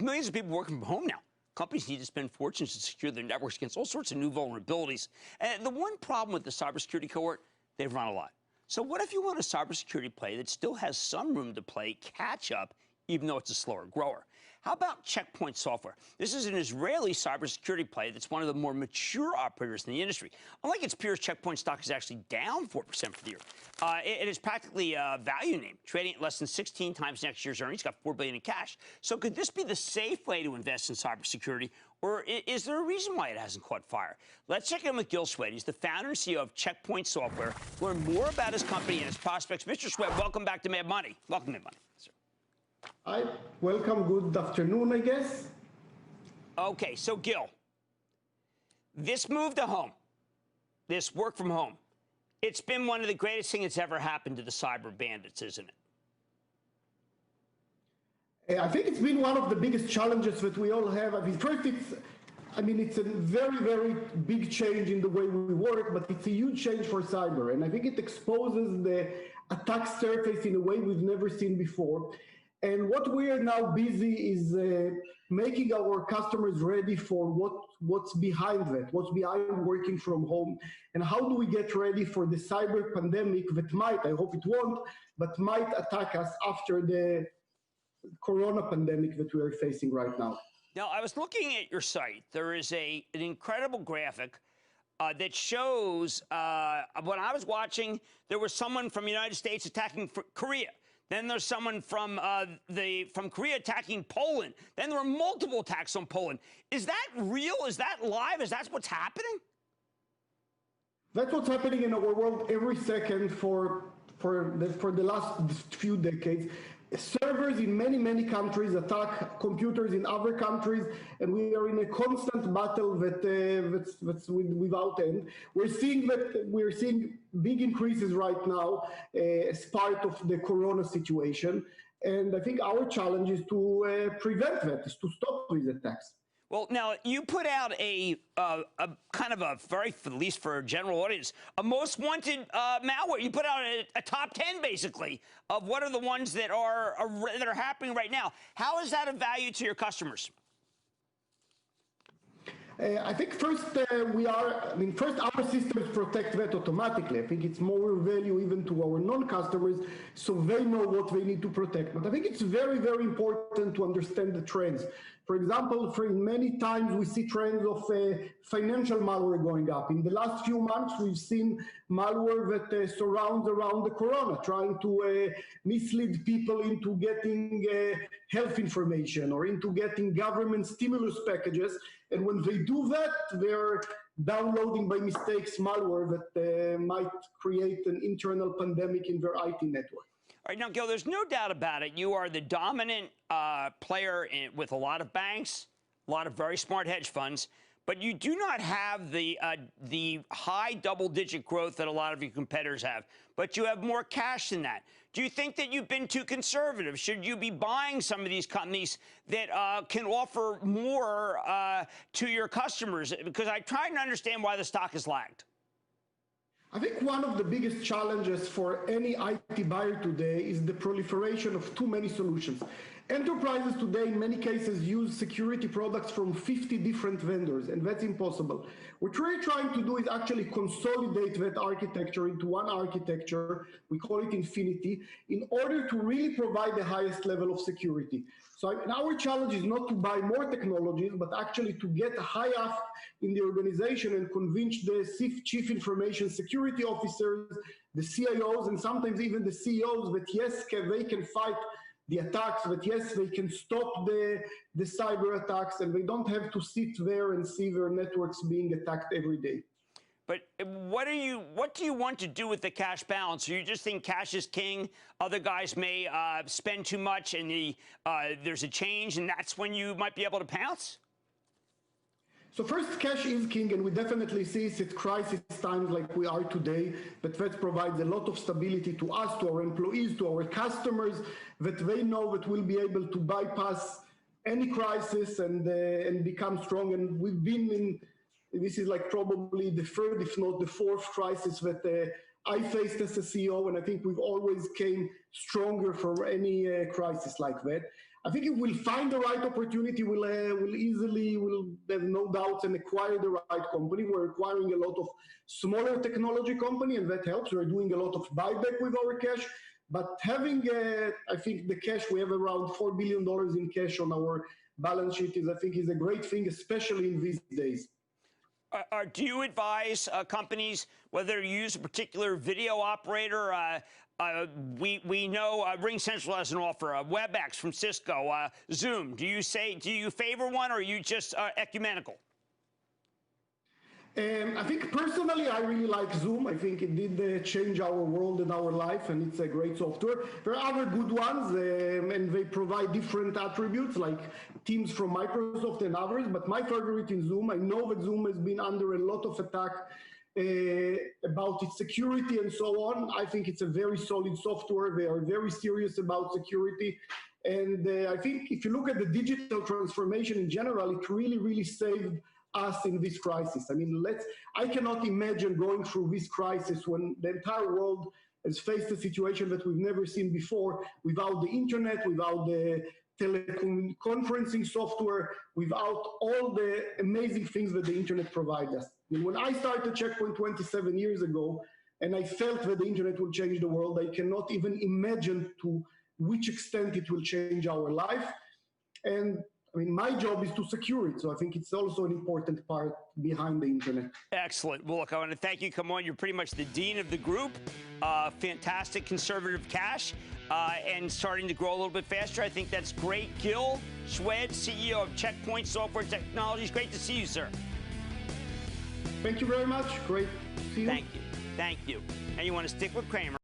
Millions of people working from home now. Companies need to spend fortunes to secure their networks against all sorts of new vulnerabilities. And the one problem with the cybersecurity cohort, they've run a lot. So what if you want a cybersecurity play that still has some room to play catch up, even though it's a slower grower? How about Checkpoint Software? This is an Israeli cybersecurity play that's one of the more mature operators in the industry. Unlike its peers, Checkpoint stock is actually down 4% for the year. It is practically a value name, trading at less than 16 times next year's earnings, got $4 billion in cash. So could this be the safe way to invest in cybersecurity, or is there a reason why it hasn't caught fire? Let's check in with Gil Shwed. He's the founder and CEO of Checkpoint Software. Learn more about his company and his prospects. Mr. Shwed, welcome back to Mad Money. Welcome to Mad Money, sir. Hi, welcome. Good afternoon, I guess. Okay, so Gil, this move to home, this work from home, it's been one of the greatest things that's ever happened to the cyber bandits, isn't it? I think it's been one of the biggest challenges that we all have. First, it's a very, very big change in the way we work, but it's a huge change for cyber. And I think it exposes the attack surface in a way we've never seen before. And what we are now busy is making our customers ready for what's behind that, what's behind working from home, and how do we get ready for the cyber pandemic that might, I hope it won't, but might attack us after the corona pandemic that we are facing right now. Now, I was looking at your site. There is an incredible graphic that shows, when I was watching, there was someone from the United States attacking Korea. Then there's someone from Korea attacking Poland. Then there were multiple attacks on Poland. Is that real? Is that live? Is that what's happening? That's what's happening in our world every second for the last few decades. Servers in many, many countries attack computers in other countries, and we are in a constant battle that's without end. We're seeing big increases right now as part of the corona situation, and I think our challenge is to prevent that, is to stop these attacks. Well, now, you put out a kind of a very, at least for a general audience, a most wanted malware. You put out a top 10, basically, of what are the ones that are happening right now. How is that of value to your customers? I think first first our systems protect that automatically. I think it's more value even to our non-customers, so they know what they need to protect. But I think it's very, very important to understand the trends. For example, many times we see trends of financial malware going up. In the last few months, we've seen malware that surrounds around the corona, trying to mislead people into getting health information or into getting government stimulus packages. And when they do that, they're downloading by mistakes malware that might create an internal pandemic in their IT network. All right, now, Gil, there's no doubt about it. You are the dominant player with a lot of banks, a lot of very smart hedge funds, but you do not have the high double-digit growth that a lot of your competitors have. But you have more cash than that. Do you think that you've been too conservative? Should you be buying some of these companies that can offer more to your customers? Because I'm trying to understand why the stock has lagged. I think one of the biggest challenges for any IT buyer today is the proliferation of too many solutions. Enterprises today, in many cases, use security products from 50 different vendors, and that's impossible. What we're trying to do is actually consolidate that architecture into one architecture, we call it Infinity, in order to really provide the highest level of security. So our challenge is not to buy more technologies, but actually to get high up in the organization and convince the chief information security officers, the CIOs, and sometimes even the CEOs that yes, they can fight the attacks, that yes, they can stop the cyber attacks, and they don't have to sit there and see their networks being attacked every day. But what do you want to do with the cash balance? Or you just think cash is king? Other guys may spend too much, and there's a change, and that's when you might be able to pounce? So first, cash is king, and we definitely see it at crisis times like we are today, that provides a lot of stability to us, to our employees, to our customers, that they know that we'll be able to bypass any crisis and become strong. And we've been in, this is like probably the third, if not the fourth crisis that I faced as a CEO, and I think we've always came stronger from any crisis like that. I think it will find the right opportunity, will have no doubts and acquire the right company. We're acquiring a lot of smaller technology company, and that helps. We're doing a lot of buyback with our cash. But having, I think the cash, we have around $4 billion in cash on our balance sheet I think is a great thing, especially in these days. Do you advise companies whether to use a particular video operator? We know RingCentral has an offer, WebEx from Cisco, Zoom. Do you favor one, or are you just ecumenical? I think personally, I really like Zoom. I think it did change our world and our life, and it's a great software. There are other good ones, and they provide different attributes like Teams from Microsoft and others, but my favorite is Zoom. I know that Zoom has been under a lot of attack about its security and so on. I think it's a very solid software. They are very serious about security. And I think if you look at the digital transformation in general, it really, really saved us in this crisis. I mean, I cannot imagine going through this crisis when the entire world has faced a situation that we've never seen before, without the internet, without the teleconferencing software, without all the amazing things that the internet provides us. I mean, when I started Checkpoint 27 years ago, and I felt that the internet will change the world, I cannot even imagine to which extent it will change our life. And I mean, my job is to secure it, so I think it's also an important part behind the internet. Excellent. Well, look, I want to thank you. Come on, you're pretty much the dean of the group. Fantastic conservative cash and starting to grow a little bit faster. I think that's great. Gil Shwed, CEO of Checkpoint Software Technologies. Great to see you, sir. Thank you very much. Great to see you. Thank you. Thank you. And you want to stick with Cramer.